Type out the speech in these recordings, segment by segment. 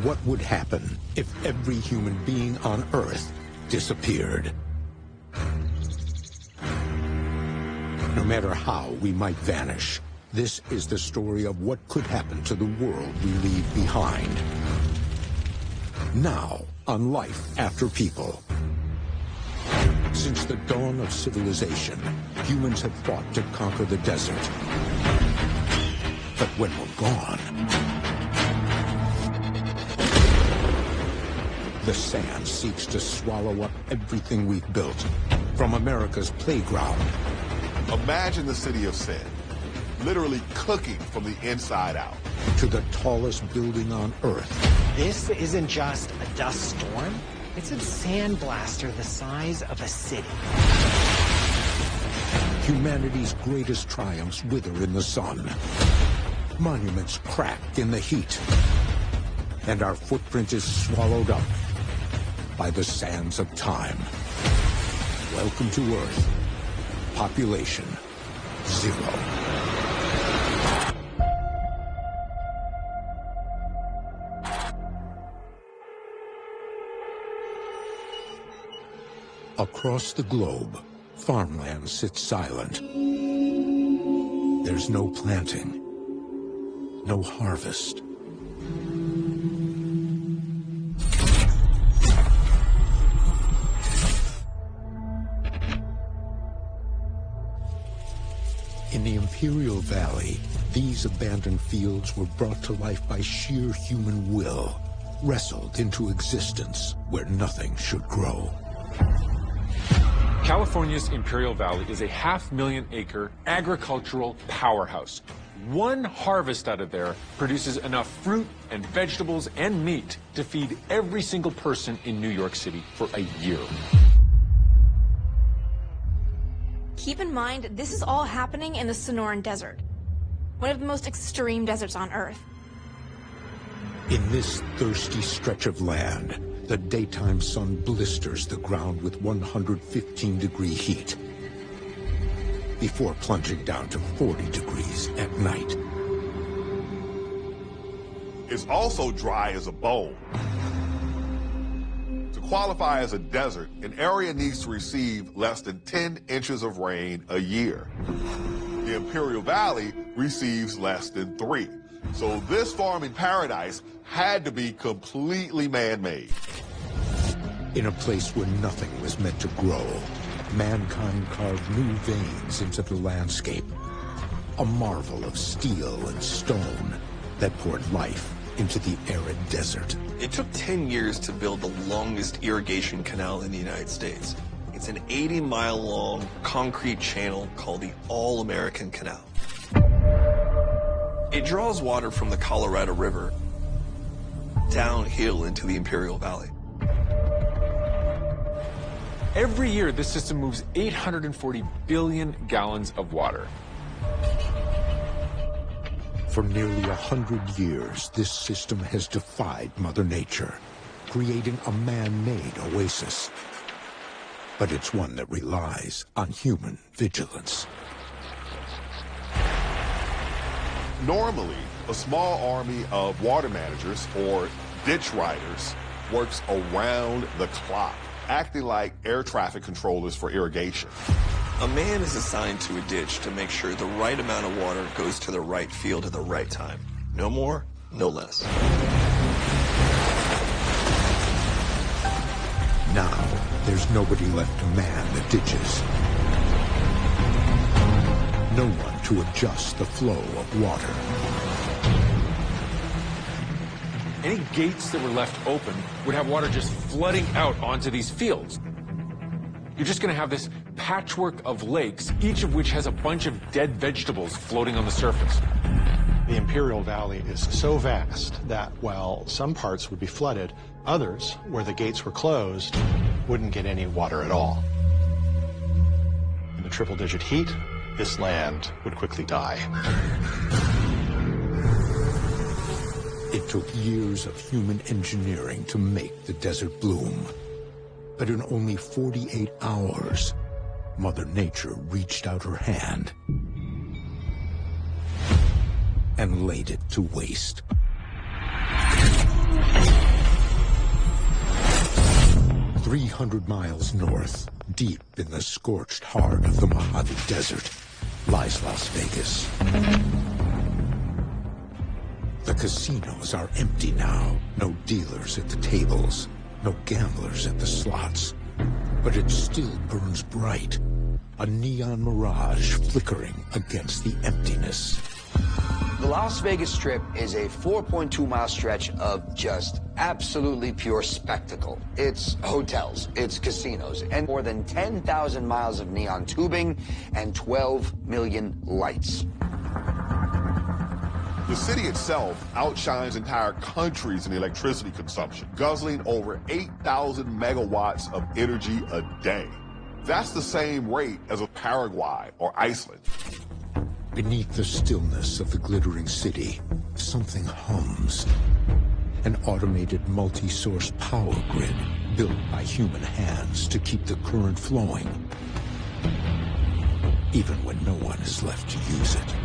what would happen if every human being on Earth disappeared. No matter how we might vanish, this is the story of what could happen to the world we leave behind. Now, on Life After People. Since the dawn of civilization, humans have fought to conquer the desert. But when we're gone, the sand seeks to swallow up everything we've built, from America's playground. Imagine the city of sin, literally cooking from the inside out, to the tallest building on Earth. This isn't just a dust storm. It's a sandblaster the size of a city. Humanity's greatest triumphs wither in the sun. Monuments crack in the heat. And our footprint is swallowed up by the sands of time. Welcome to Earth. Population 0. Across the globe, farmland sits silent. There's no planting, no harvest. In the Imperial Valley, these abandoned fields were brought to life by sheer human will, wrestled into existence where nothing should grow. California's Imperial Valley is a 500,000-acre agricultural powerhouse. One harvest out of there produces enough fruit and vegetables and meat to feed every single person in New York City for a year. Keep in mind, this is all happening in the Sonoran Desert, one of the most extreme deserts on Earth. In this thirsty stretch of land, the daytime sun blisters the ground with 115-degree heat, before plunging down to 40 degrees at night. It's also dry as a bone. To qualify as a desert, an area needs to receive less than 10 inches of rain a year. The Imperial Valley receives less than 3. So this farming paradise had to be completely man-made. In a place where nothing was meant to grow, mankind carved new veins into the landscape. A marvel of steel and stone that poured life into the arid desert. It took 10 years to build the longest irrigation canal in the United States. It's an 80-mile-long concrete channel called the All-American Canal. It draws water from the Colorado River downhill into the Imperial Valley. Every year, this system moves 840 billion gallons of water. For nearly 100 years, this system has defied Mother Nature, creating a man-made oasis. But it's one that relies on human vigilance. Normally, a small army of water managers, or ditch riders, works around the clock, acting like air traffic controllers for irrigation. A man is assigned to a ditch to make sure the right amount of water goes to the right field at the right time. No more, no less. Now, there's nobody left to man the ditches. No one to adjust the flow of water. Any gates that were left open would have water just flooding out onto these fields. You're just going to have this patchwork of lakes, each of which has a bunch of dead vegetables floating on the surface. The Imperial Valley is so vast that while some parts would be flooded, others, where the gates were closed, wouldn't get any water at all. In the triple-digit heat, this land would quickly die. It took years of human engineering to make the desert bloom. But in only 48 hours, Mother Nature reached out her hand and laid it to waste. 300 miles north, deep in the scorched heart of the Mojave Desert, lies Las Vegas. The casinos are empty now. No dealers at the tables, no gamblers at the slots. But it still burns bright, a neon mirage flickering against the emptiness. The Las Vegas Strip is a 4.2-mile stretch of just absolutely pure spectacle. It's hotels, it's casinos, and more than 10,000 miles of neon tubing and 12 million lights. The city itself outshines entire countries in electricity consumption, guzzling over 8,000 megawatts of energy a day. That's the same rate as a Paraguay or Iceland. Beneath the stillness of the glittering city, something hums. An automated multi-source power grid built by human hands to keep the current flowing, even when no one is left to use it.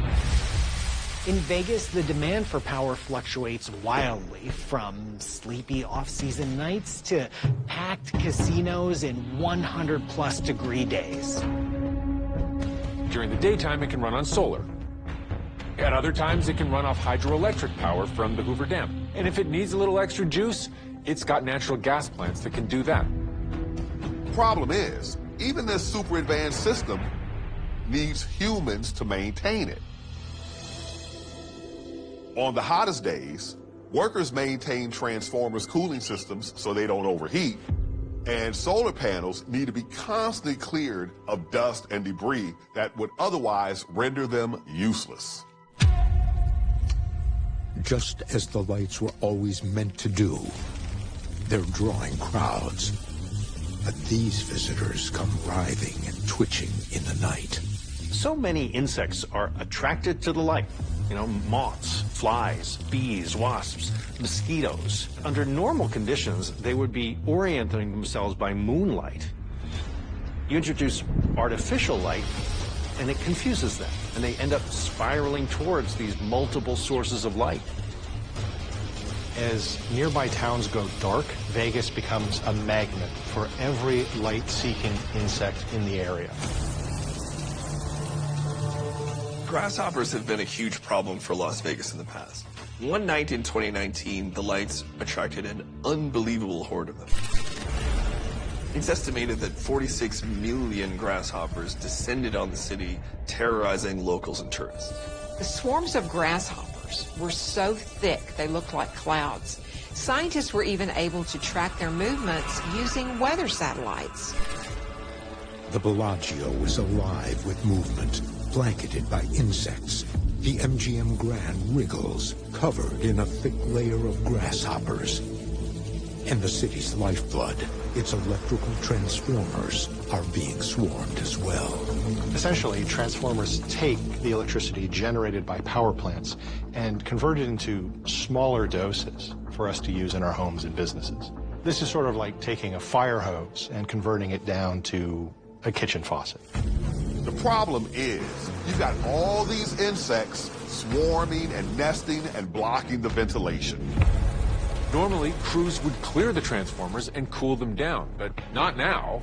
In Vegas, the demand for power fluctuates wildly, from sleepy off-season nights to packed casinos in 100-plus degree days. During the daytime, it can run on solar. At other times, it can run off hydroelectric power from the Hoover Dam. And if it needs a little extra juice, it's got natural gas plants that can do that. Problem is, even this super advanced system needs humans to maintain it. On the hottest days, workers maintain transformers' cooling systems so they don't overheat, and solar panels need to be constantly cleared of dust and debris that would otherwise render them useless. Just as the lights were always meant to do, they're drawing crowds. But these visitors come writhing and twitching in the night. So many insects are attracted to the light. You know, moths, flies, bees, wasps, mosquitoes. Under normal conditions, they would be orienting themselves by moonlight. You introduce artificial light, and it confuses them, and they end up spiraling towards these multiple sources of light. As nearby towns go dark, Vegas becomes a magnet for every light-seeking insect in the area. Grasshoppers have been a huge problem for Las Vegas in the past. One night in 2019, the lights attracted an unbelievable horde of them. It's estimated that 46 million grasshoppers descended on the city, terrorizing locals and tourists. The swarms of grasshoppers were so thick they looked like clouds. Scientists were even able to track their movements using weather satellites. The Bellagio is alive with movement, blanketed by insects. The MGM Grand wriggles, covered in a thick layer of grasshoppers. And the city's lifeblood, its electrical transformers, are being swarmed as well. Essentially, transformers take the electricity generated by power plants and convert it into smaller doses for us to use in our homes and businesses. This is sort of like taking a fire hose and converting it down to a kitchen faucet. The problem is, you've got all these insects swarming and nesting and blocking the ventilation. Normally, crews would clear the transformers and cool them down, but not now.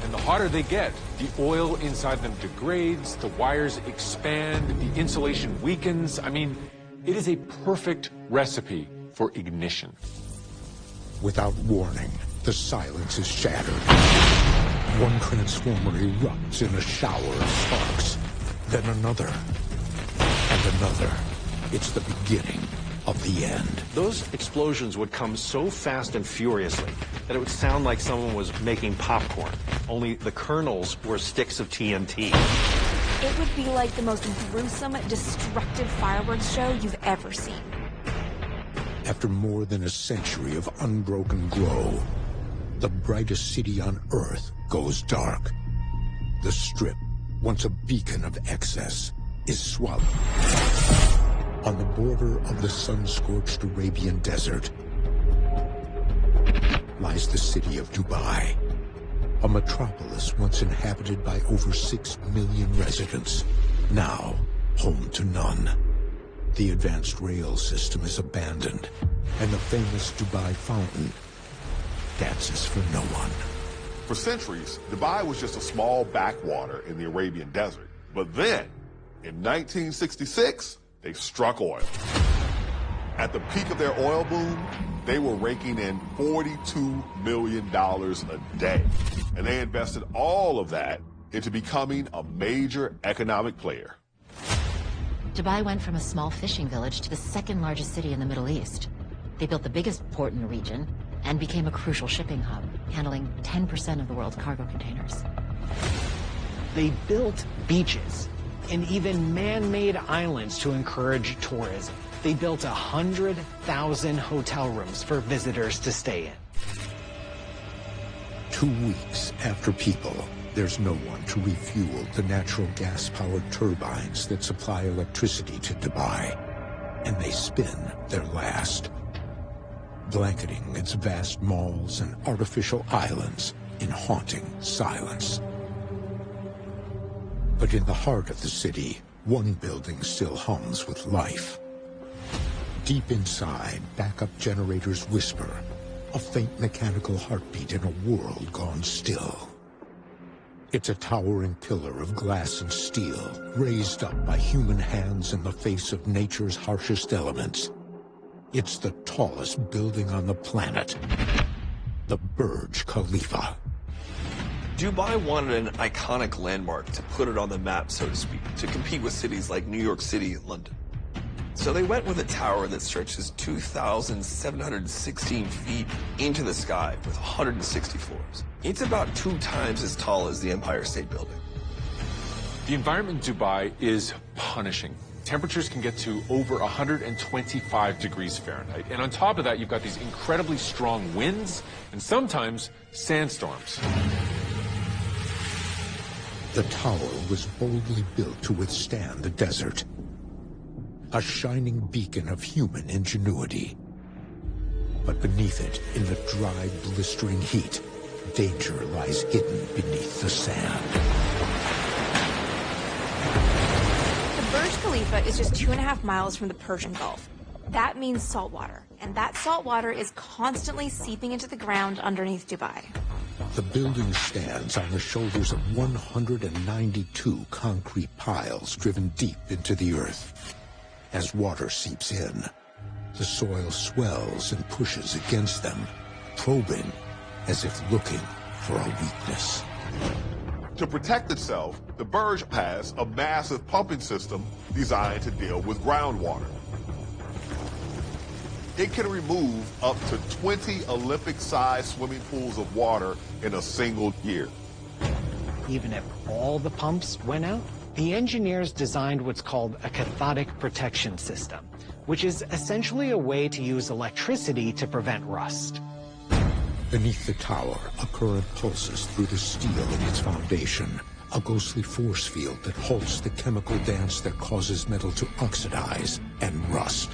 And the hotter they get, the oil inside them degrades, the wires expand, the insulation weakens. I mean, it is a perfect recipe for ignition. Without warning, the silence is shattered. One transformer erupts in a shower of sparks, then another, and another. It's the beginning of the end. Those explosions would come so fast and furiously that it would sound like someone was making popcorn, only the kernels were sticks of TNT. It would be like the most gruesome, destructive fireworks show you've ever seen. After more than a century of unbroken glow, the brightest city on Earth goes dark. The Strip, once a beacon of excess, is swallowed. On the border of the sun-scorched Arabian desert lies the city of Dubai, a metropolis once inhabited by over 6 million residents, now home to none. The advanced rail system is abandoned, and the famous Dubai fountain dances for no one. For centuries, Dubai was just a small backwater in the Arabian desert. But then, in 1966, they struck oil. At the peak of their oil boom, they were raking in $42 million a day. And they invested all of that into becoming a major economic player. Dubai went from a small fishing village to the second largest city in the Middle East. They built the biggest port in the region and became a crucial shipping hub, handling 10% of the world's cargo containers. They built beaches and even man-made islands to encourage tourism. They built 100,000 hotel rooms for visitors to stay in. 2 weeks after people, there's no one to refuel the natural gas-powered turbines that supply electricity to Dubai, and they spin their last, blanketing its vast malls and artificial islands in haunting silence. But in the heart of the city, one building still hums with life. Deep inside, backup generators whisper, a faint mechanical heartbeat in a world gone still. It's a towering pillar of glass and steel, raised up by human hands in the face of nature's harshest elements. It's the tallest building on the planet, the Burj Khalifa. Dubai wanted an iconic landmark to put it on the map, so to speak, to compete with cities like New York City and London. So they went with a tower that stretches 2,716 feet into the sky with 160 floors. It's about 2 times as tall as the Empire State Building. The environment in Dubai is punishing. Temperatures can get to over 125 degrees Fahrenheit. And on top of that, you've got these incredibly strong winds and sometimes sandstorms. The tower was boldly built to withstand the desert. A shining beacon of human ingenuity. But beneath it, in the dry, blistering heat, danger lies hidden beneath the sand. The Burj Khalifa is just 2.5 miles from the Persian Gulf. That means salt water, and that salt water is constantly seeping into the ground underneath Dubai. The building stands on the shoulders of 192 concrete piles driven deep into the earth. As water seeps in, the soil swells and pushes against them, probing as if looking for a weakness. To protect itself, the Burj has a massive pumping system designed to deal with groundwater. It can remove up to 20 Olympic-sized swimming pools of water in a single year. Even if all the pumps went out, the engineers designed what's called a cathodic protection system, which is essentially a way to use electricity to prevent rust. Beneath the tower, a current pulses through the steel in its foundation, a ghostly force field that halts the chemical dance that causes metal to oxidize and rust.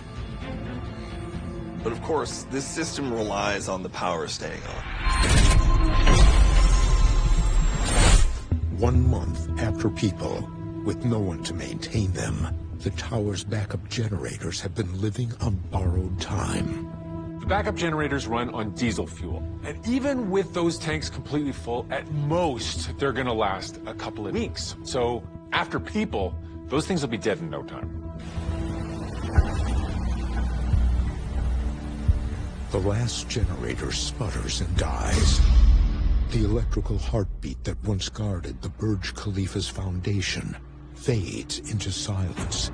But of course, this system relies on the power staying on. 1 month after people, with no one to maintain them, the tower's backup generators have been living on borrowed time. The backup generators run on diesel fuel. And even with those tanks completely full, at most, they're going to last a couple of weeks. So after people, those things will be dead in no time. The last generator sputters and dies. The electrical heartbeat that once guarded the Burj Khalifa's foundation fades into silence.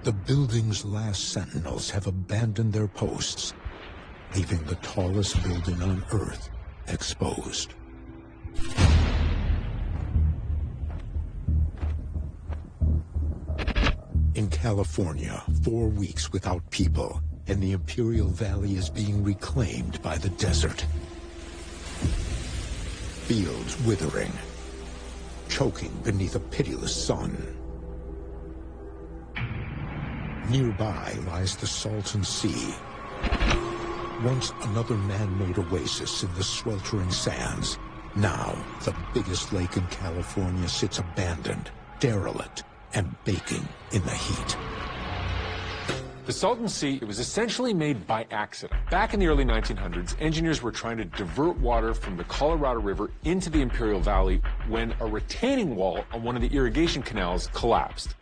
The building's last sentinels have abandoned their posts, leaving the tallest building on Earth exposed. In California, 4 weeks without people, and the Imperial Valley is being reclaimed by the desert. Fields withering, choking beneath a pitiless sun. Nearby lies the Salton Sea, once another man-made oasis in the sweltering sands. Now, the biggest lake in California sits abandoned, derelict, and baking in the heat. The The Salton Sea, it was essentially made by accident. Back in the early 1900s, engineers were trying to divert water from the Colorado River into the Imperial Valley when a retaining wall on one of the irrigation canals collapsed.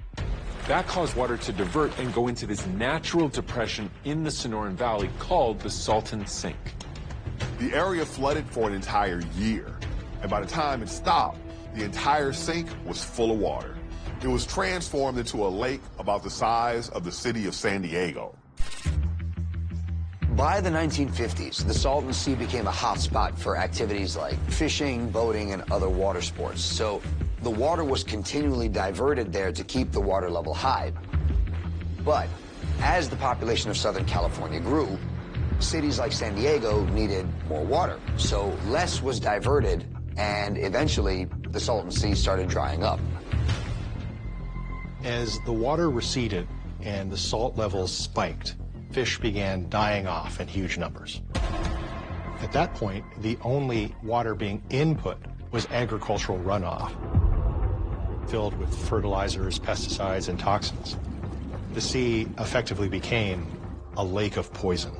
That caused water to divert and go into this natural depression in the Sonoran Valley called the Salton Sink. The area flooded for an entire year, and by the time it stopped, the entire sink was full of water. It was transformed into a lake about the size of the city of San Diego. By the 1950s, the Salton Sea became a hotspot for activities like fishing, boating, and other water sports. So the water was continually diverted there to keep the water level high. But as the population of Southern California grew, cities like San Diego needed more water. So less was diverted, and eventually the Salton Sea started drying up. As the water receded and the salt levels spiked, fish began dying off in huge numbers. At that point, the only water being input was agricultural runoff, filled with fertilizers, pesticides, and toxins. The sea effectively became a lake of poison.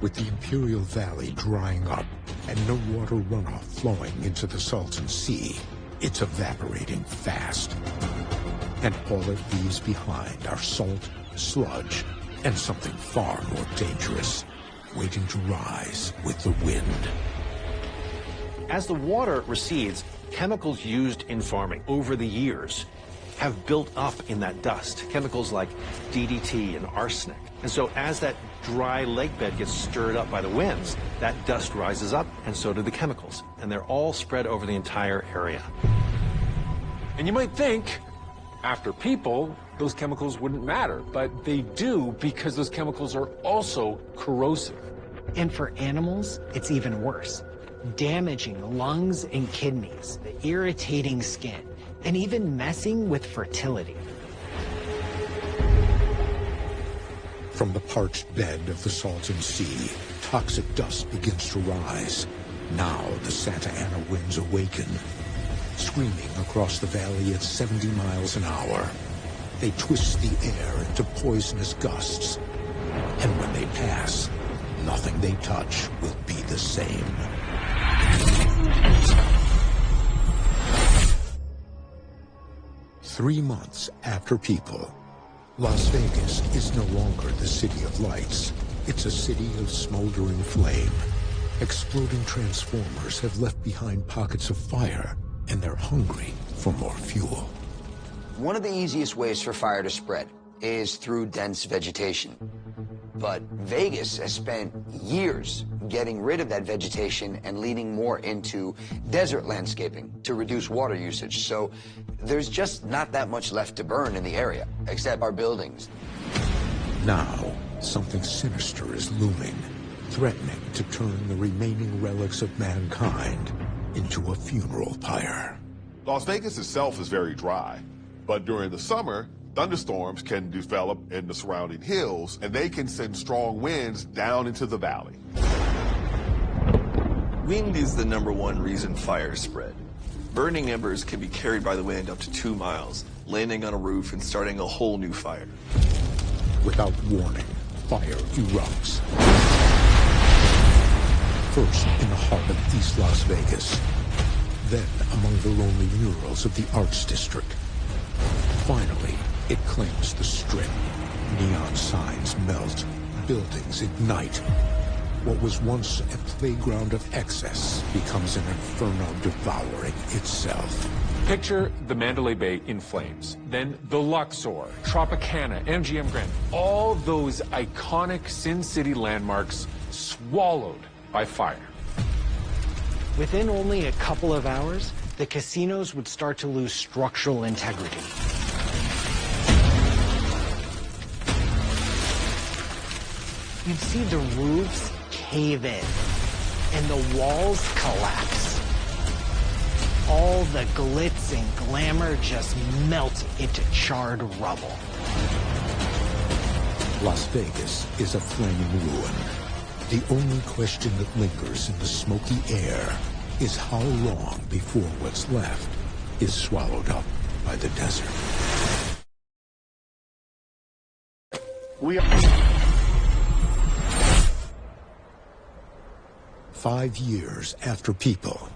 With the Imperial Valley drying up and no water runoff flowing into the Salton Sea, it's evaporating fast. And all it leaves behind are salt, sludge, and something far more dangerous, waiting to rise with the wind. As the water recedes, chemicals used in farming over the years have built up in that dust. Chemicals like DDT and arsenic. And so as that dry lake bed gets stirred up by the winds, that dust rises up, and so do the chemicals. And they're all spread over the entire area. And you might think, after people, those chemicals wouldn't matter, but they do because those chemicals are also corrosive. And for animals, it's even worse, damaging the lungs and kidneys, irritating skin, and even messing with fertility. From the parched bed of the Salton Sea, toxic dust begins to rise. Now the Santa Ana winds awaken, screaming across the valley at 70 miles an hour. They twist the air into poisonous gusts. And when they pass, nothing they touch will be the same. Three months after people, Las Vegas is no longer the city of lights. It's a city of smoldering flame. Exploding transformers have left behind pockets of fire, and they're hungry for more fuel. One of the easiest ways for fire to spread is through dense vegetation. But Vegas has spent years getting rid of that vegetation and leaning more into desert landscaping to reduce water usage. So there's just not that much left to burn in the area, except our buildings. Now, something sinister is looming, threatening to turn the remaining relics of mankind into a funeral pyre. Las Vegas itself is very dry, but during the summer, thunderstorms can develop in the surrounding hills, and they can send strong winds down into the valley. Wind is the #1 reason fires spread. Burning embers can be carried by the wind up to 2 miles, landing on a roof and starting a whole new fire. Without warning, fire erupts. First in the heart of East Las Vegas, then among the lonely murals of the Arts District. Finally, it claims the Strip. Neon signs melt, buildings ignite. What was once a playground of excess becomes an inferno devouring itself. Picture the Mandalay Bay in flames, then the Luxor, Tropicana, MGM Grand, all those iconic Sin City landmarks swallowed by fire. Within only a couple of hours, the casinos would start to lose structural integrity. You'd see the roofs cave in, and the walls collapse. All the glitz and glamour just melt into charred rubble. Las Vegas is a flaming ruin. The only question that lingers in the smoky air is how long before what's left is swallowed up by the desert. 5 years after people,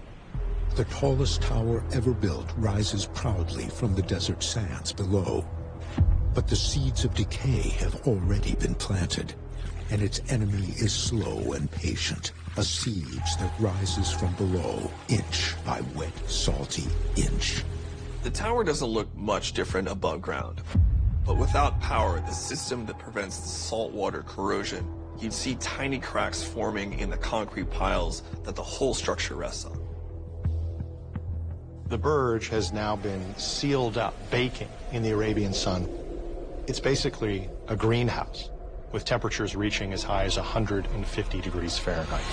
the tallest tower ever built rises proudly from the desert sands below. But the seeds of decay have already been planted, and its enemy is slow and patient, a siege that rises from below, inch by wet, salty inch. The tower doesn't look much different above ground, but without power, the system that prevents the saltwater corrosion, you'd see tiny cracks forming in the concrete piles that the whole structure rests on. The Burj has now been sealed up, baking in the Arabian sun. It's basically a greenhouse, with temperatures reaching as high as 150 degrees Fahrenheit.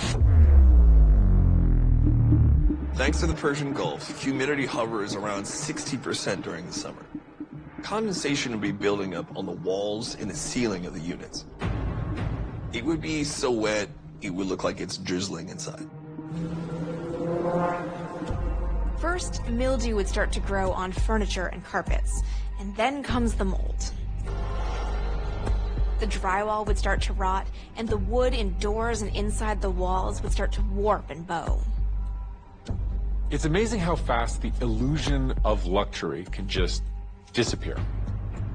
Thanks to the Persian Gulf, humidity hovers around 60% during the summer. Condensation would be building up on the walls and the ceiling of the units. It would be so wet, it would look like it's drizzling inside. First, mildew would start to grow on furniture and carpets, and then comes the mold. The drywall would start to rot, and the wood in doors and inside the walls would start to warp and bow. It's amazing how fast the illusion of luxury can just disappear.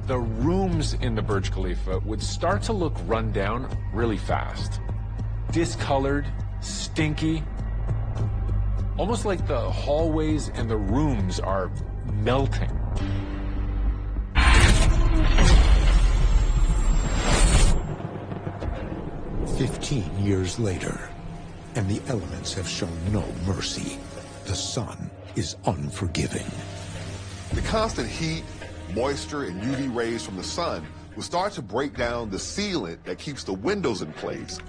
The rooms in the Burj Khalifa would start to look run down really fast. Discolored, stinky, almost like the hallways and the rooms are melting. 15 years later, and the elements have shown no mercy. The sun is unforgiving. The constant heat, moisture, and UV rays from the sun will start to break down the sealant that keeps the windows in place.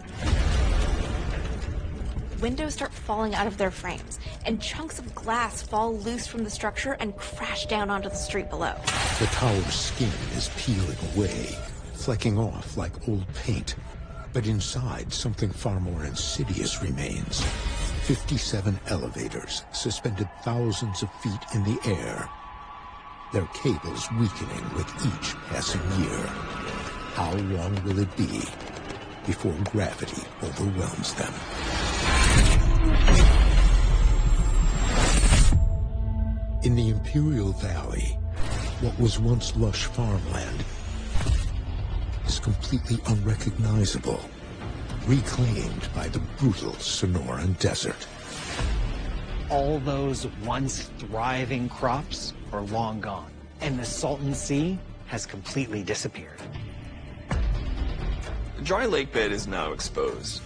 Windows start falling out of their frames, and chunks of glass fall loose from the structure and crash down onto the street below. The tower's skin is peeling away, flecking off like old paint. But inside, something far more insidious remains. 57 elevators suspended thousands of feet in the air, their cables weakening with each passing year. How long will it be before gravity overwhelms them? In the Imperial Valley, what was once lush farmland is completely unrecognizable, reclaimed by the brutal Sonoran Desert. All those once thriving crops are long gone, and the Salton Sea has completely disappeared. The dry lake bed is now exposed.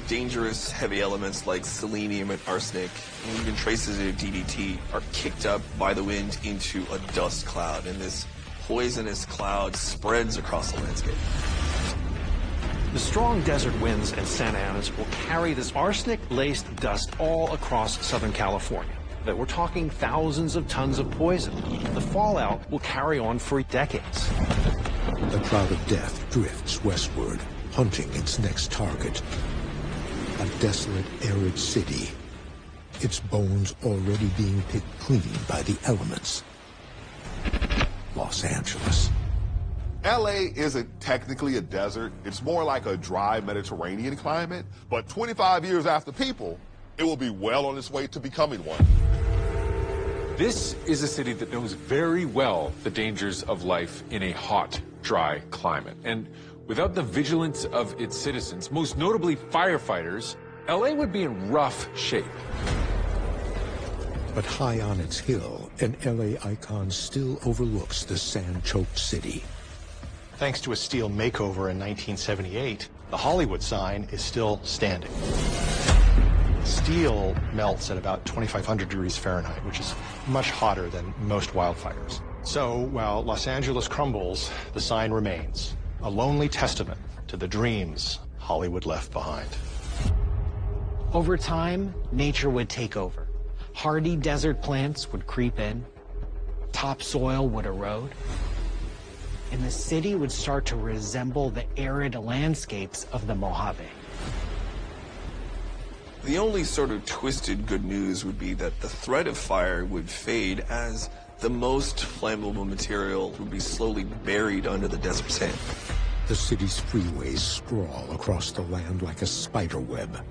Dangerous heavy elements like selenium and arsenic, and even traces of DDT, are kicked up by the wind into a dust cloud, and this poisonous cloud spreads across the landscape. The strong desert winds and Santa Anas will carry this arsenic-laced dust all across Southern California. That we're talking thousands of tons of poison. The fallout will carry on for decades. The cloud of death drifts westward, hunting its next target. A desolate, arid city, its bones already being picked clean by the elements. Los Angeles. LA isn't technically a desert. It's more like a dry Mediterranean climate. But 25 years after people, it will be well on its way to becoming one. This is a city that knows very well the dangers of life in a hot, dry climate. And without the vigilance of its citizens, most notably firefighters, LA would be in rough shape. But high on its hill, an LA icon still overlooks the sand-choked city. Thanks to a steel makeover in 1978, the Hollywood sign is still standing. Steel melts at about 2,500 degrees Fahrenheit, which is much hotter than most wildfires. So while Los Angeles crumbles, the sign remains, a lonely testament to the dreams Hollywood left behind. Over time, nature would take over. Hardy desert plants would creep in, topsoil would erode, and the city would start to resemble the arid landscapes of the Mojave. The only sort of twisted good news would be that the threat of fire would fade as the most flammable material would be slowly buried under the desert sand. The The city's freeways sprawl across the land like a spider web,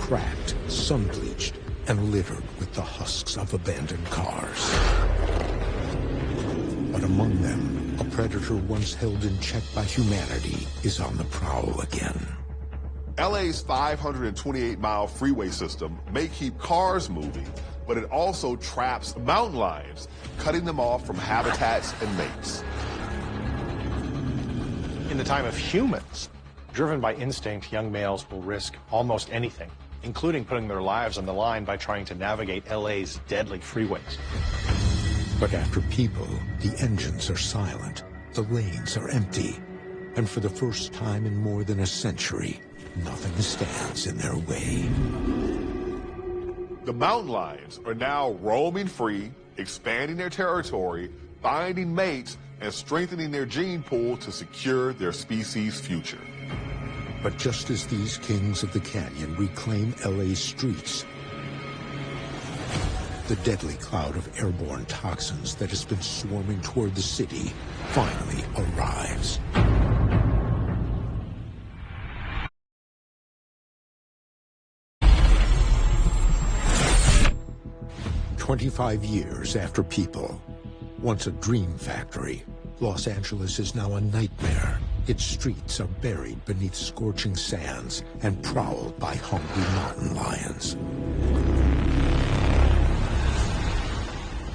cracked, sun-bleached, and littered with the husks of abandoned cars. But among them, a predator once held in check by humanity is on the prowl again. LA's 528-mile freeway system may keep cars moving, but it also traps mountain lions, cutting them off from habitats and mates. In the time of humans, driven by instinct, young males will risk almost anything, including putting their lives on the line by trying to navigate LA's deadly freeways. But after people, the engines are silent, the lanes are empty, and for the first time in more than a century, nothing stands in their way. The mountain lions are now roaming free, expanding their territory, finding mates, and strengthening their gene pool to secure their species' future. But just as these kings of the canyon reclaim LA's streets, the deadly cloud of airborne toxins that has been swarming toward the city finally arrives. "25 years after People, once a dream factory, Los Angeles is now a nightmare. Its streets are buried beneath scorching sands and prowled by hungry mountain lions.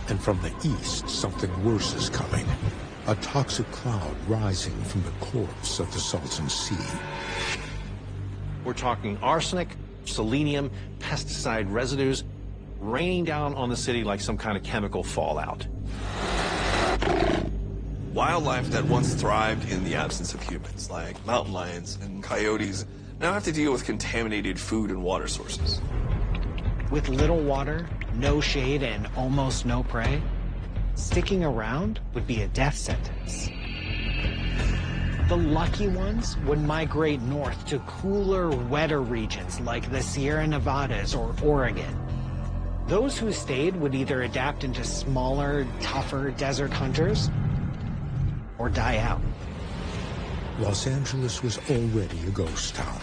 And from the east, something worse is coming. A toxic cloud rising from the corpse of the Salton Sea. We're talking arsenic, selenium, pesticide residues, raining down on the city like some kind of chemical fallout. Wildlife that once thrived in the absence of humans, like mountain lions and coyotes, now have to deal with contaminated food and water sources. With little water, no shade, and almost no prey, sticking around would be a death sentence. The lucky ones would migrate north to cooler, wetter regions like the Sierra Nevadas or Oregon. Those who stayed would either adapt into smaller, tougher desert hunters or die out. Los Angeles was already a ghost town.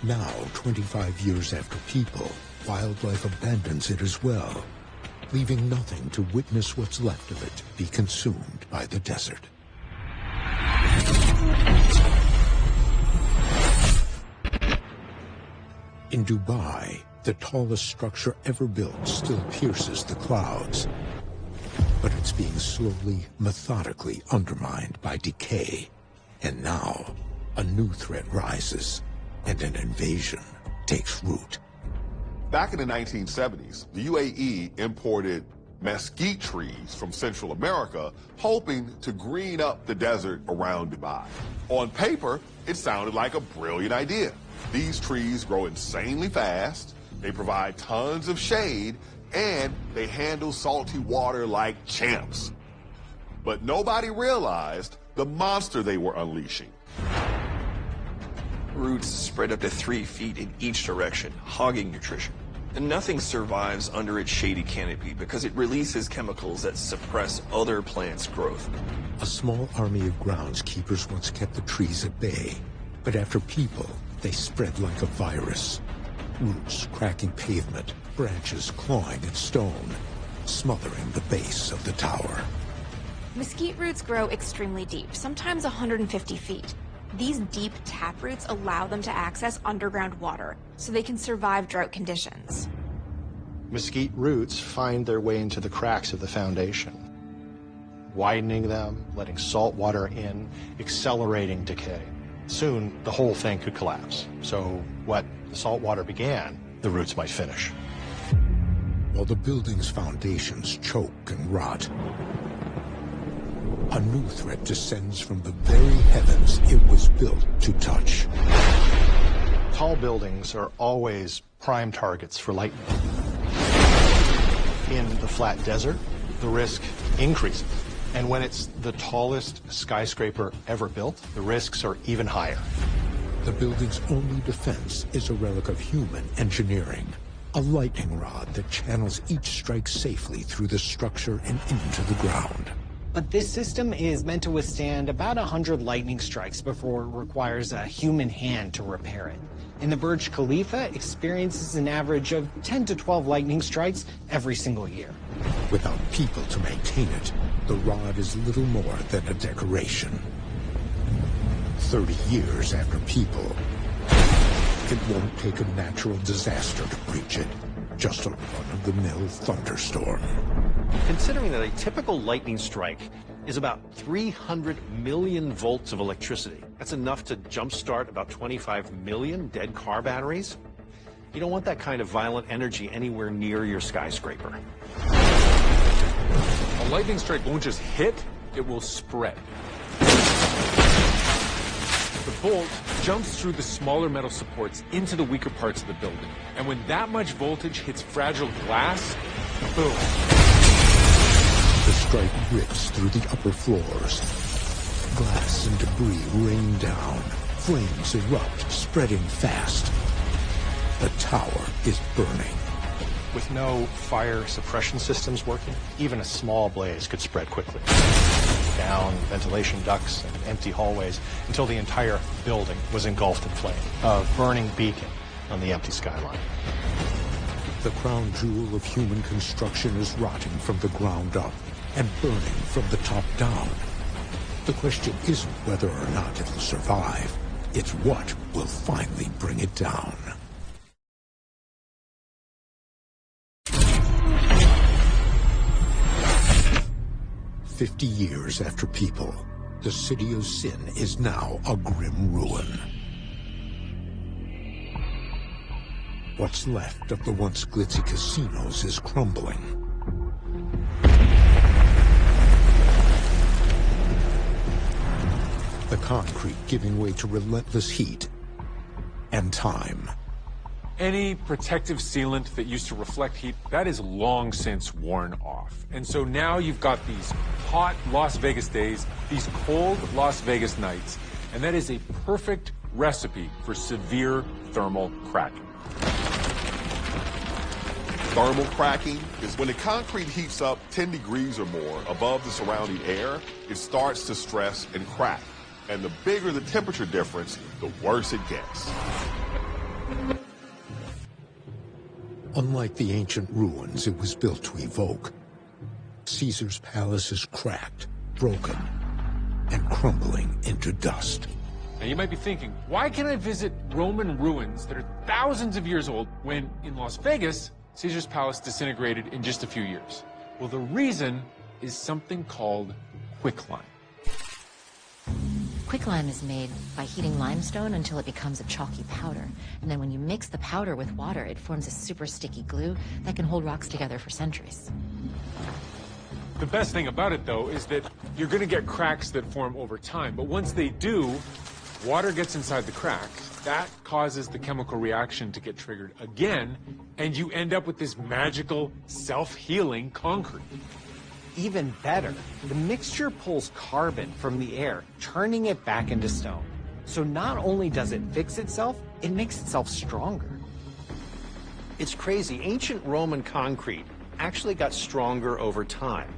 Now, 25 years after People, wildlife abandons it as well, leaving nothing to witness what's left of it be consumed by the desert. In Dubai, the tallest structure ever built still pierces the clouds, but it's being slowly, methodically undermined by decay. And now, a new threat rises, and an invasion takes root. Back in the 1970s, the UAE imported mesquite trees from Central America, hoping to green up the desert around Dubai. On paper, it sounded like a brilliant idea. These trees grow insanely fast, they provide tons of shade, and they handle salty water like champs. But nobody realized the monster they were unleashing. Roots spread up to 3 feet in each direction, hogging nutrition. And nothing survives under its shady canopy because it releases chemicals that suppress other plants' growth. A small army of groundskeepers once kept the trees at bay, but after People, they spread like a virus. Roots cracking pavement, branches clawing at stone, smothering the base of the tower. Mesquite roots grow extremely deep, sometimes 150 feet. These deep taproots allow them to access underground water, so they can survive drought conditions. Mesquite roots find their way into the cracks of the foundation, widening them, letting salt water in, accelerating decay. Soon, the whole thing could collapse. So what the salt water began, the roots might finish. While the building's foundations choke and rot, a new threat descends from the very heavens it was built to touch. Tall buildings are always prime targets for lightning. In the flat desert, the risk increases. And when it's the tallest skyscraper ever built, the risks are even higher. The building's only defense is a relic of human engineering, a lightning rod that channels each strike safely through the structure and into the ground. But this system is meant to withstand about 100 lightning strikes before it requires a human hand to repair it. And the Burj Khalifa experiences an average of 10 to 12 lightning strikes every single year. Without people to maintain it, the rod is little more than a decoration. 30 years after people, it won't take a natural disaster to breach it. Just a run-of-the-mill thunderstorm. Considering that a typical lightning strike is about 300 million volts of electricity, that's enough to jumpstart about 25 million dead car batteries. You don't want that kind of violent energy anywhere near your skyscraper. A lightning strike won't just hit, it will spread. The bolt jumps through the smaller metal supports into the weaker parts of the building. And when that much voltage hits fragile glass, boom. The strike rips through the upper floors. Glass and debris rain down. Flames erupt, spreading fast. The tower is burning. With no fire suppression systems working, even a small blaze could spread quickly. Down ventilation ducts and empty hallways until the entire building was engulfed in flame. A burning beacon on the empty skyline. The crown jewel of human construction is rotting from the ground up and burning from the top down. The question isn't whether or not it'll survive. It's what will finally bring it down. "50 years after people, the city of sin is now a grim ruin. What's left of the once glitzy casinos is crumbling. The concrete giving way to relentless heat and time. Any protective sealant that used to reflect heat, that is long since worn off. And so now you've got these hot Las Vegas days, these cold Las Vegas nights, and that is a perfect recipe for severe thermal cracking. Thermal cracking is when the concrete heats up 10 degrees or more above the surrounding air, it starts to stress and crack. And the bigger the temperature difference, the worse it gets. Unlike the ancient ruins it was built to evoke, Caesar's palace is cracked, broken, and crumbling into dust. Now you might be thinking, why can I visit Roman ruins that are thousands of years old when in Las Vegas, Caesar's palace disintegrated in just a few years? Well, the reason is something called quicklime. Quicklime is made by heating limestone until it becomes a chalky powder. And then when you mix the powder with water, it forms a super sticky glue that can hold rocks together for centuries. The best thing about it, though, is that you're going to get cracks that form over time. But once they do, water gets inside the crack. That causes the chemical reaction to get triggered again, and you end up with this magical, self-healing concrete. Even better, the mixture pulls carbon from the air, turning it back into stone. So not only does it fix itself, it makes itself stronger. It's crazy. Ancient Roman concrete actually got stronger over time,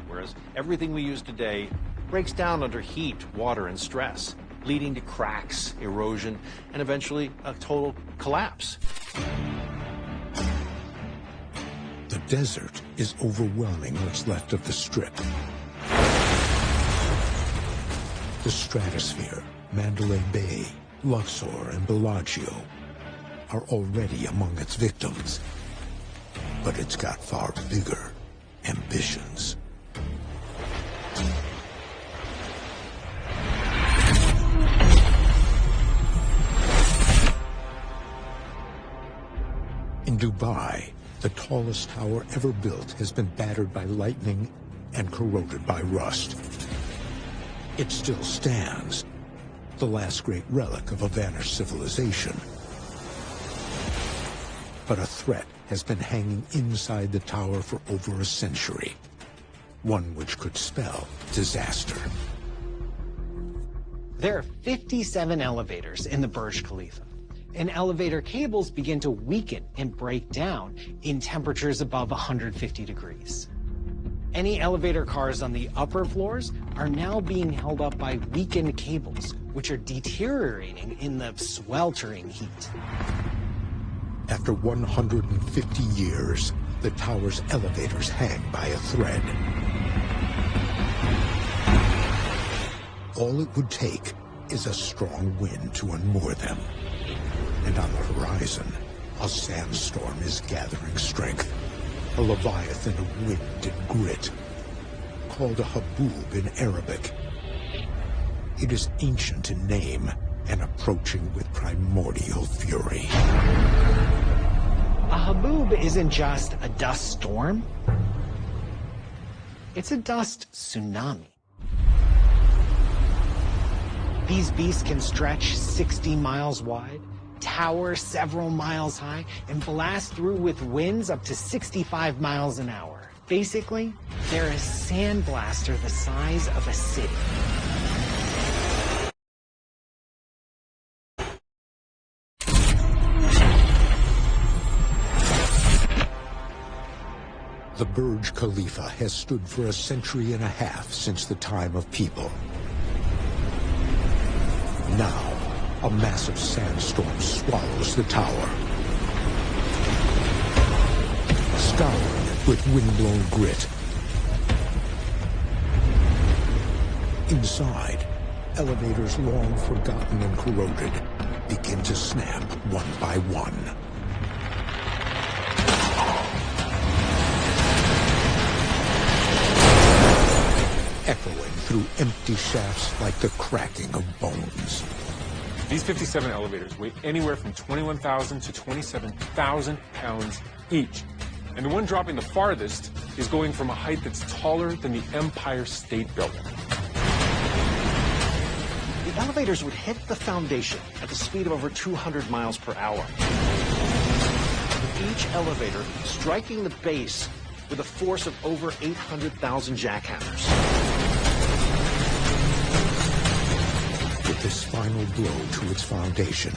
whereas everything we use today breaks down under heat, water, and stress, leading to cracks, erosion, and eventually a total collapse. The desert is overwhelming what's left of the Strip. The stratosphere, Mandalay Bay, Luxor, and Bellagio are already among its victims. But it's got far bigger ambitions. In Dubai, the tallest tower ever built has been battered by lightning and corroded by rust. It still stands, the last great relic of a vanished civilization. But a threat has been hanging inside the tower for over a century, one which could spell disaster. There are 57 elevators in the Burj Khalifa, and elevator cables begin to weaken and break down in temperatures above 150 degrees. Any elevator cars on the upper floors are now being held up by weakened cables, which are deteriorating in the sweltering heat. After 150 years, the tower's elevators hang by a thread. All it would take is a strong wind to unmoor them. And on the horizon, a sandstorm is gathering strength. A leviathan of wind and grit, called a haboob in Arabic. It is ancient in name and approaching with primordial fury. A haboob isn't just a dust storm. It's a dust tsunami. These beasts can stretch 60 miles wide, tower several miles high, and blast through with winds up to 65 miles an hour. Basically, they're a sandblaster the size of a city. The Burj Khalifa has stood for a century and a half since the time of people. Now, a massive sandstorm swallows the tower, scouring it with windblown grit. Inside, elevators long forgotten and corroded begin to snap one by one. Echoing through empty shafts like the cracking of bones. These 57 elevators weigh anywhere from 21,000 to 27,000 pounds each. And the one dropping the farthest is going from a height that's taller than the Empire State Building. The elevators would hit the foundation at the speed of over 200 miles per hour. With each elevator striking the base with a force of over 800,000 jackhammers. With this final blow to its foundation,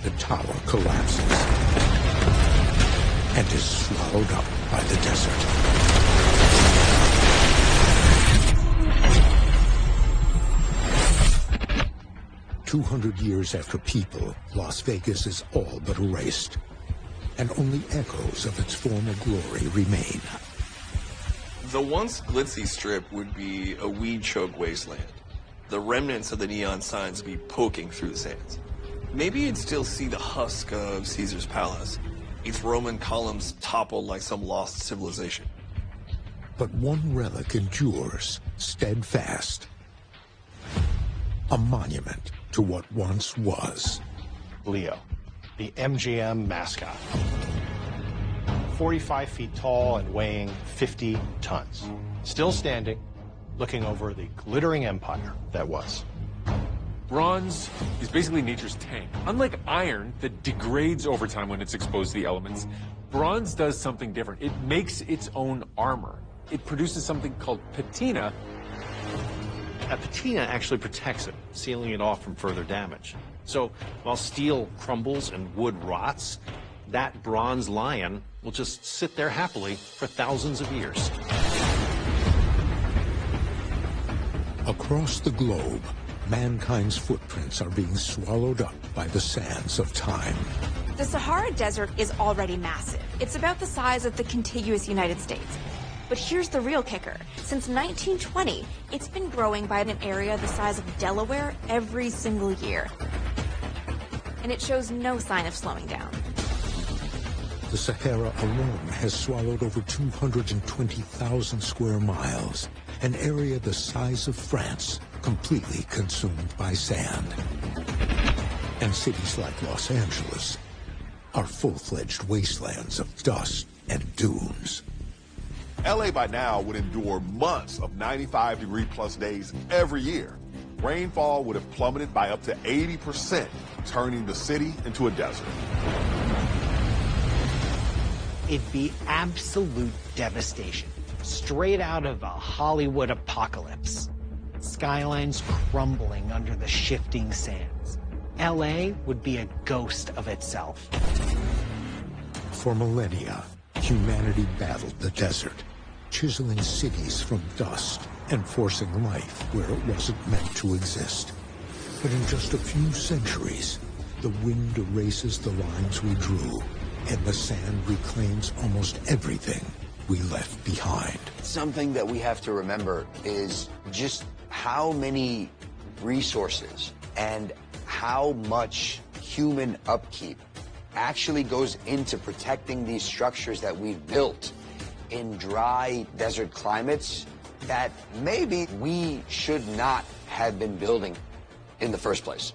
the tower collapses and is swallowed up by the desert. "200 years after people, Las Vegas is all but erased, and only echoes of its former glory remain." The once glitzy strip would be a weed-choked wasteland. The remnants of the neon signs would be poking through the sands. Maybe you'd still see the husk of Caesar's palace, its Roman columns toppled like some lost civilization. But one relic endures, steadfast. A monument to what once was. Leo, the MGM mascot. 45 feet tall and weighing 50 tons. Still standing, looking over the glittering empire that was. Bronze is basically nature's tank. Unlike iron that degrades over time when it's exposed to the elements, bronze does something different. It makes its own armor. It produces something called patina. A patina actually protects it, sealing it off from further damage. So while steel crumbles and wood rots, that bronze lion will just sit there happily for thousands of years. Across the globe, mankind's footprints are being swallowed up by the sands of time. The Sahara Desert is already massive. It's about the size of the contiguous United States. But here's the real kicker. Since 1920, it's been growing by an area the size of Delaware every single year. And it shows no sign of slowing down. The Sahara alone has swallowed over 220,000 square miles, an area the size of France, completely consumed by sand. And cities like Los Angeles are full-fledged wastelands of dust and dunes. LA by now would endure months of 95-degree-plus days every year. Rainfall would have plummeted by up to 80%, turning the city into a desert. It'd be absolute devastation, straight out of a Hollywood apocalypse. Skylines crumbling under the shifting sands. LA would be a ghost of itself. For millennia, humanity battled the desert, chiseling cities from dust and forcing life where it wasn't meant to exist. But in just a few centuries, the wind erases the lines we drew, and the sand reclaims almost everything we left behind. Something that we have to remember is just how many resources and how much human upkeep actually goes into protecting these structures that we've built in dry desert climates that maybe we should not have been building in the first place.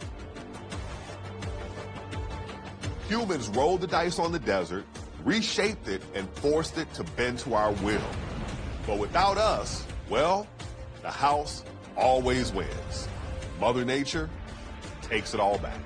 Humans rolled the dice on the desert, reshaped it, and forced it to bend to our will. But without us, well, the house always wins. Mother Nature takes it all back.